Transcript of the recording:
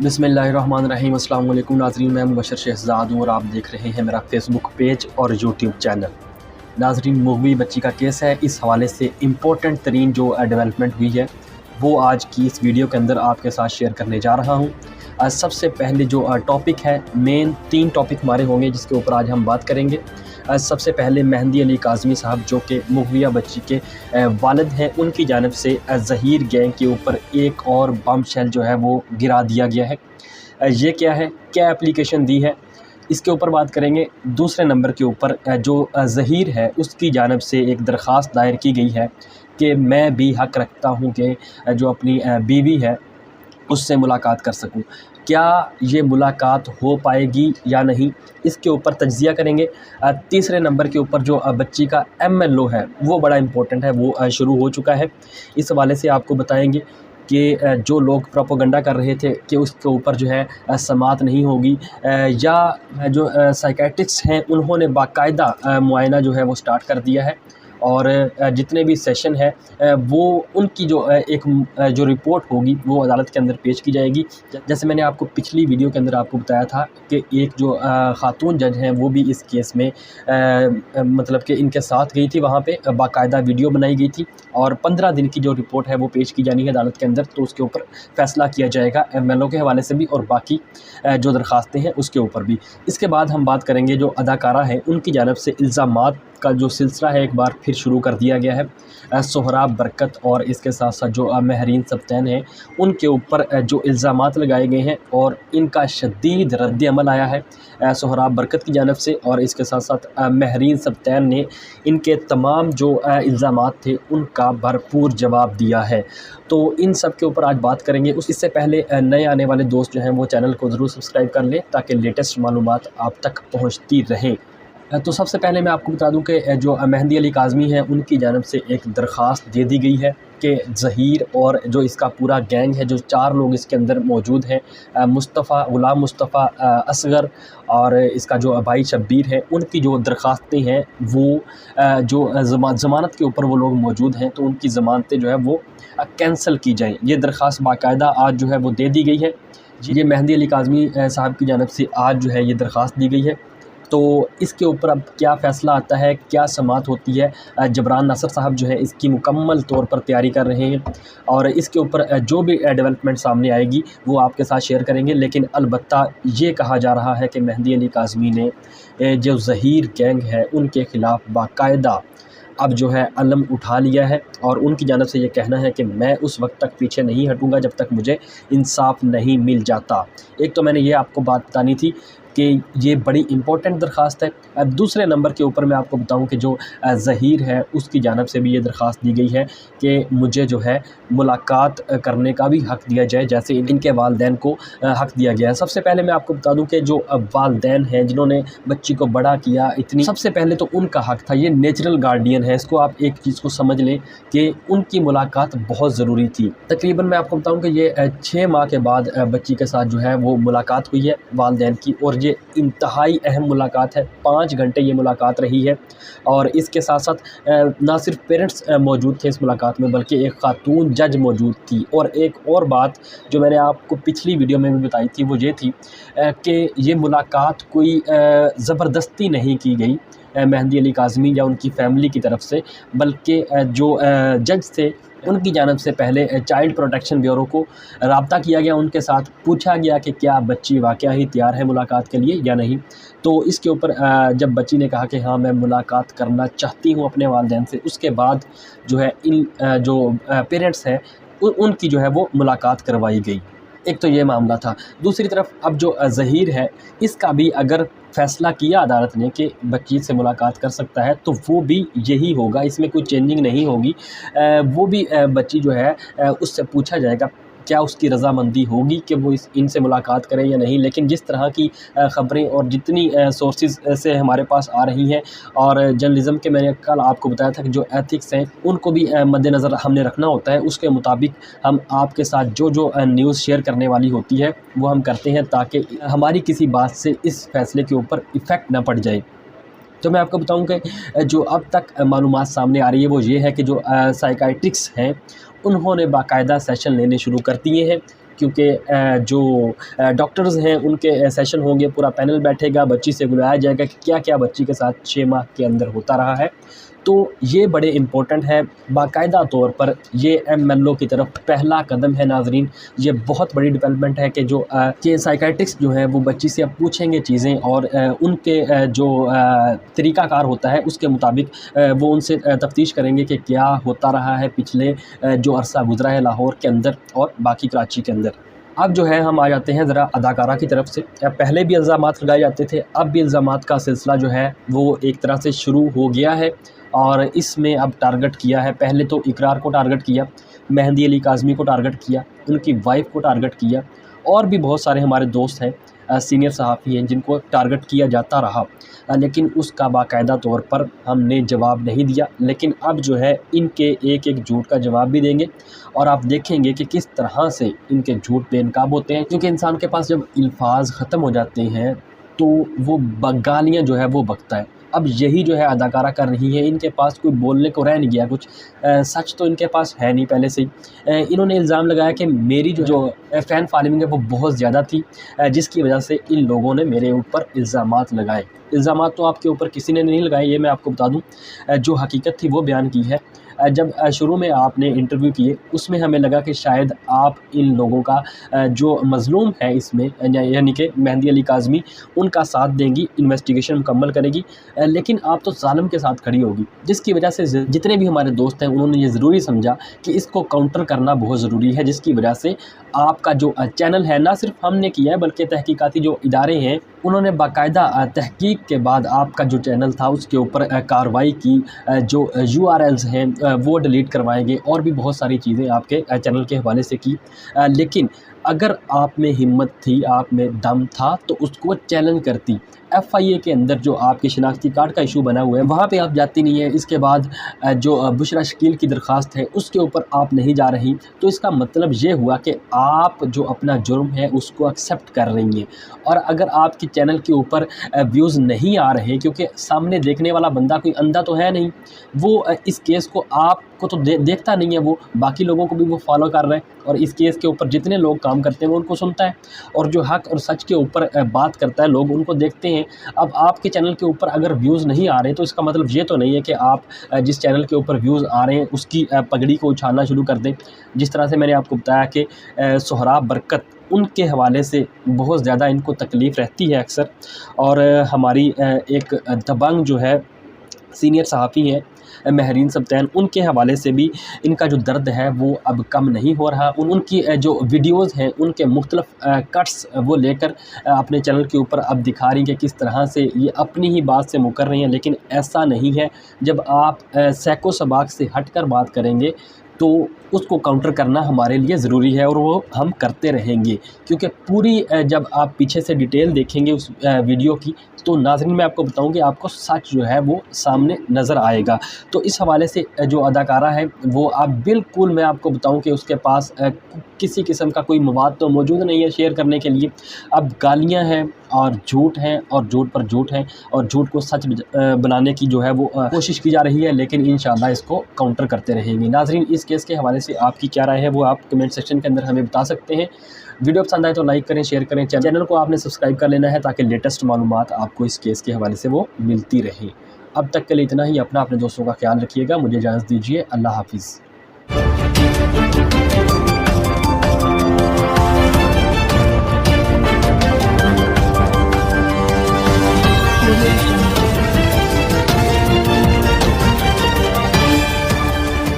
बिस्मिल्लाहिर्रहमानिर्रहीम। अस्सलाम वालेकुम नाज़रीन, मैं मुबशर शहज़ाद हूँ और आप देख रहे हैं मेरा फ़ेसबुक पेज और यूट्यूब चैनल। नाज़रीन, मगवी बच्ची का केस है, इस हवाले से इम्पोर्टेंट तरीन जो डेवलपमेंट हुई है वो आज की इस वीडियो के अंदर आपके साथ शेयर करने जा रहा हूँ। सबसे पहले जो टॉपिक है, मेन 3 टॉपिक हमारे होंगे जिसके ऊपर आज हम बात करेंगे। सबसे पहले मेहंदी अली काज़मी साहब जो कि मगविया बच्ची के वालिद हैं, उनकी जानिब से ज़हीर गैंग के ऊपर एक और बम शेल जो है वो गिरा दिया गया है। ये क्या है, क्या एप्लीकेशन दी है, इसके ऊपर बात करेंगे। दूसरे नंबर के ऊपर जो ज़हीर है उसकी जानिब से एक दरख्वास्त दायर की गई है कि मैं भी हक़ रखता हूँ कि जो अपनी बीवी है उससे मुलाकात कर सकूं। क्या ये मुलाकात हो पाएगी या नहीं, इसके ऊपर तज्ज़िया करेंगे। तीसरे नंबर के ऊपर जो बच्ची का MLO है वो बड़ा इम्पोर्टेंट है, वो शुरू हो चुका है। इस हवाले से आपको बताएंगे कि जो लोग प्रोपेगेंडा कर रहे थे कि उसके ऊपर जो है समाअत नहीं होगी, या जो साइकियाट्रिस्ट हैं उन्होंने बाकायदा मुआयना जो है वो स्टार्ट कर दिया है और जितने भी सेशन है वो उनकी जो जो रिपोर्ट होगी वो अदालत के अंदर पेश की जाएगी। जैसे मैंने आपको पिछली वीडियो के अंदर आपको बताया था कि एक जो ख़ातून जज हैं वो भी इस केस में मतलब कि इनके साथ गई थी, वहाँ पे बाकायदा वीडियो बनाई गई थी और 15 दिन की जो रिपोर्ट है वो पेश की जानी है अदालत के अंदर, तो उसके ऊपर फ़ैसला किया जाएगा MLO के हवाले से भी और बाकी जो दरख्वास्तें हैं उसके ऊपर भी। इसके बाद हम बात करेंगे जो अदाकारा हैं उनकी जानिब से इल्ज़ामात का जो सिलसिला है एक बार फिर शुरू कर दिया गया है। सोहराब बरकत और इसके साथ साथ जो महरीन सब्तैन हैं उनके ऊपर जो इल्ज़ामात लगाए गए हैं और इनका शदीद रद्द अमल आया है सोहराब बरकत की जानिब से, और इसके साथ साथ महरीन सब्तैन ने इनके तमाम जो इल्ज़ामात थे उनका भरपूर जवाब दिया है। तो इन सब के ऊपर आज बात करेंगे। इससे पहले नए आने वाले दोस्त जो हैं वो चैनल को ज़रूर सब्सक्राइब कर लें ताकि लेटेस्ट मालूमात आप तक पहुँचती रहें। तो सबसे पहले मैं आपको बता दूं कि जो मेहंदी अली काज़मी हैं उनकी जानिब से एक दरख्वास्त दे दी गई है कि ज़हीर और जो इसका पूरा गैंग है, जो 4 लोग इसके अंदर मौजूद हैं, मुस्तफ़ा, ग़ुलाम मुस्तफ़ा, असगर और इसका जो भाई शब्बीर है, उनकी जो दरख्वास्तें हैं वो जो ज़मानत के ऊपर वो लोग मौजूद हैं तो उनकी ज़मानतें जो है वो कैंसल की जाएँ। ये दरख्वास्त बाकायदा आज जो है वो दे दी गई है। ये मेहंदी अली काज़मी साहब की जानिब से आज जो है ये दरख्वास्त दी गई है। तो इसके ऊपर अब क्या फ़ैसला आता है, क्या समाअत होती है, जबरान नासिर साहब जो है इसकी मुकम्मल तौर पर तैयारी कर रहे हैं और इसके ऊपर जो भी डेवलपमेंट सामने आएगी वो आपके साथ शेयर करेंगे। लेकिन अलबत्ता ये कहा जा रहा है कि मेहंदी अली काज़मी ने जो ज़हीर गैंग है उनके ख़िलाफ़ बाकायदा अब जो है अलम उठा लिया है और उनकी जानिब से ये कहना है कि मैं उस वक्त तक पीछे नहीं हटूँगा जब तक मुझे इंसाफ नहीं मिल जाता। एक तो मैंने ये आपको बात बतानी थी कि ये बड़ी इम्पोर्टेंट दरख्वास्त है। अब दूसरे नंबर के ऊपर मैं आपको बताऊं कि जो ज़हीर है उसकी जानिब से भी ये दरख्वास्त दी गई है कि मुझे जो है मुलाकात करने का भी हक़ दिया जाए जैसे इनके वालिदैन को हक़ दिया गया है। सबसे पहले मैं आपको बता दूं कि जो वालिदैन हैं जिन्होंने बच्ची को बड़ा किया इतनी, सबसे पहले तो उनका हक़ था, ये नेचुरल गार्डियन है। इसको आप एक चीज़ को समझ लें कि उनकी मुलाकात बहुत ज़रूरी थी। तकरीबन मैं आपको बताऊँ कि ये 6 माह के बाद बच्ची के साथ जो है वो मुलाकात हुई है वालिदैन की और ये इंतहाई अहम मुलाकात है। 5 घंटे ये मुलाकात रही है और इसके साथ साथ ना सिर्फ पेरेंट्स मौजूद थे इस मुलाकात में बल्कि एक ख़ातून जज मौजूद थी। और एक और बात जो मैंने आपको पिछली वीडियो में भी बताई थी वो ये थी कि ये मुलाकात कोई ज़बरदस्ती नहीं की गई मेहंदी अली काज़मी या उनकी फ़ैमिली की तरफ से, बल्कि जो जज थे उनकी जानिब से पहले चाइल्ड प्रोटेक्शन ब्यूरो को रब्ता किया गया, उनके साथ पूछा गया कि क्या बच्ची वाक़या ही तैयार है मुलाकात के लिए या नहीं। तो इसके ऊपर जब बच्ची ने कहा कि हाँ मैं मुलाकात करना चाहती हूँ अपने वालिदैन से, उसके बाद जो है इन जो पेरेंट्स हैं उनकी जो है वो मुलाकात करवाई गई। एक तो ये मामला था। दूसरी तरफ अब जो ज़हीर है इसका भी अगर फ़ैसला किया अदालत ने कि बच्ची से मुलाकात कर सकता है तो वो भी यही होगा, इसमें कोई चेंजिंग नहीं होगी। वो भी बच्ची जो है उससे पूछा जाएगा क्या उसकी रज़ामंदी होगी कि वो इनसे मुलाकात करें या नहीं। लेकिन जिस तरह की ख़बरें और जितनी सोर्सेज़ से हमारे पास आ रही हैं और जर्नलिज़म के, मैंने कल आपको बताया था कि जो एथिक्स हैं उनको भी मद्देनज़र हमने रखना होता है, उसके मुताबिक हम आपके साथ जो न्यूज़ शेयर करने वाली होती है वो हम करते हैं ताकि हमारी किसी बात से इस फ़ैसले के ऊपर इफ़ेक्ट ना पड़ जाए। तो मैं आपको बताऊं कि जो अब तक मालूमात सामने आ रही है वो ये है कि जो साइकियाट्रिस्ट हैं उन्होंने बाकायदा सेशन लेने शुरू कर दिए हैं क्योंकि जो डॉक्टर्स हैं उनके सेशन होंगे, पूरा पैनल बैठेगा, बच्ची से बुलाया जाएगा कि क्या क्या बच्ची के साथ 6 माह के अंदर होता रहा है। तो ये बड़े इम्पोर्टेंट है, बाकायदा तौर पर ये MLO की तरफ पहला कदम है नाज़रीन। ये बहुत बड़ी डेवलपमेंट है कि जो कि साइकियाट्रिस्ट जो है वो बच्ची से अब पूछेंगे चीज़ें और उनके जो तरीक़ाकार होता है उसके मुताबिक वो उनसे तफ्तीश करेंगे कि क्या होता रहा है पिछले जो अरसा गुज़रा है लाहौर के अंदर और बाकी कराची के अंदर। अब जो है हम आ जाते हैं ज़रा अदाकारा की तरफ से। पहले भी इल्ज़ामात लगाए जाते थे, अब भी इल्ज़ामात का सिलसिला जो है वो एक तरह से शुरू हो गया है और इसमें अब टारगेट किया है। पहले तो इकरार को टारगेट किया, मेहंदी अली काज़मी को टारगेट किया, उनकी वाइफ को टारगेट किया और भी बहुत सारे हमारे दोस्त हैं, सीनियर सहाफ़ी हैं जिनको टारगेट किया जाता रहा, लेकिन उसका बाकायदा तौर पर हमने जवाब नहीं दिया। लेकिन अब जो है इनके एक एक झूठ का जवाब भी देंगे और आप देखेंगे कि किस तरह से इनके झूठ बेनकाब होते हैं। क्योंकि इंसान के पास जब अल्फाज ख़त्म हो जाते हैं तो वो गालियाँ जो है वो बकता है। अब यही जो है अदाकारा कर रही है, इनके पास कोई बोलने को रह नहीं गया कुछ। सच तो इनके पास है नहीं पहले से ही। इन्होंने इल्ज़ाम लगाया कि मेरी जो फ़ैन फॉलोइंग है वो बहुत ज़्यादा थी, जिसकी वजह से इन लोगों ने मेरे ऊपर इल्ज़ामात लगाए। इल्ज़ामात तो आपके ऊपर किसी ने नहीं लगाए, ये मैं आपको बता दूँ। जो हकीकत थी वो बयान की है। जब शुरू में आपने इंटरव्यू किए उसमें हमें लगा कि शायद आप इन लोगों का जो मज़लूम है इसमें यानी कि मेहंदी अली काज़मी उनका साथ देंगी, इन्वेस्टिगेशन मुकम्मल करेगी, लेकिन आप तो ज़ालिम के साथ खड़ी होगी। जिसकी वजह से जितने भी हमारे दोस्त हैं उन्होंने ये ज़रूरी समझा कि इसको काउंटर करना बहुत ज़रूरी है, जिसकी वजह से आपका जो चैनल है ना सिर्फ हमने किया है बल्कि तहकीकाती जो इदारे हैं उन्होंने बाकायदा तहकीक के बाद आपका जो चैनल था उसके ऊपर कार्रवाई की। जो URLs हैं वो डिलीट करवाए गए और भी बहुत सारी चीज़ें आपके चैनल के हवाले से की। लेकिन अगर आप में हिम्मत थी, आप में दम था तो उसको चैलेंज करती। FIA के अंदर जो आपके शनाख्ती कार्ड का इशू बना हुआ है वहाँ पे आप जाती नहीं है। इसके बाद जो बुशरा शकील की दरख्वास्त है उसके ऊपर आप नहीं जा रही, तो इसका मतलब ये हुआ कि आप जो अपना जुर्म है उसको एक्सेप्ट कर रही हैं। और अगर आपके चैनल के ऊपर व्यूज़ नहीं आ रहे, क्योंकि सामने देखने वाला बंदा कोई अंधा तो है नहीं, वो इस केस को आपको तो देखता नहीं है, वो बाकी लोगों को भी वो फॉलो कर रहे हैं और इस केस के ऊपर जितने लोग काम करते हैं वो उनको सुनता है और जो हक और सच के ऊपर बात करता है लोग उनको देखते हैं। अब आपके चैनल के ऊपर अगर व्यूज़ नहीं आ रहे तो इसका मतलब ये तो नहीं है कि आप जिस चैनल के ऊपर व्यूज़ आ रहे हैं उसकी पगड़ी को उछालना शुरू कर दें। जिस तरह से मैंने आपको बताया कि सोहराब बरकत उनके हवाले से बहुत ज़्यादा इनको तकलीफ़ रहती है अक्सर, और हमारी एक दबंग जो है सीनियर सहाफ़ी हैं महरीन सब्तैन, उनके हवाले से भी इनका जो दर्द है वो अब कम नहीं हो रहा। उनकी जो वीडियोज़ हैं उनके मुख्तलिफ कट्स वो लेकर अपने चैनल के ऊपर अब दिखा रही कि किस तरह से ये अपनी ही बात से मुकर रही हैं, लेकिन ऐसा नहीं है। जब आप सैको सबाक से हट कर बात करेंगे तो उसको काउंटर करना हमारे लिए ज़रूरी है और वो हम करते रहेंगे, क्योंकि पूरी जब आप पीछे से डिटेल देखेंगे उस वीडियो की तो नाज़रीन मैं आपको बताऊं कि आपको सच जो है वो सामने नज़र आएगा। तो इस हवाले से जो अदाकारा है वो आप बिल्कुल, मैं आपको बताऊं कि उसके पास किसी किस्म का कोई मवाद तो मौजूद नहीं है शेयर करने के लिए। अब गालियां हैं और झूठ हैं और झूठ पर झूठ हैं और झूठ को सच बनाने की जो है वो कोशिश की जा रही है, लेकिन इंशाल्लाह इसको काउंटर करते रहेंगे। नाज़रीन इस केस के हवाले से आपकी क्या राय है वो आप कमेंट सेक्शन के अंदर हमें बता सकते हैं। वीडियो पसंद आए तो लाइक करें, शेयर करें, चैनल को आपने सब्सक्राइब कर लेना है ताकि लेटेस्ट मालूमात आपको इस केस के हवाले से वो मिलती रहे। अब तक के लिए इतना ही। अपने दोस्तों का ख्याल रखिएगा। मुझे इजाज़त दीजिए। अल्लाह हाफिज़।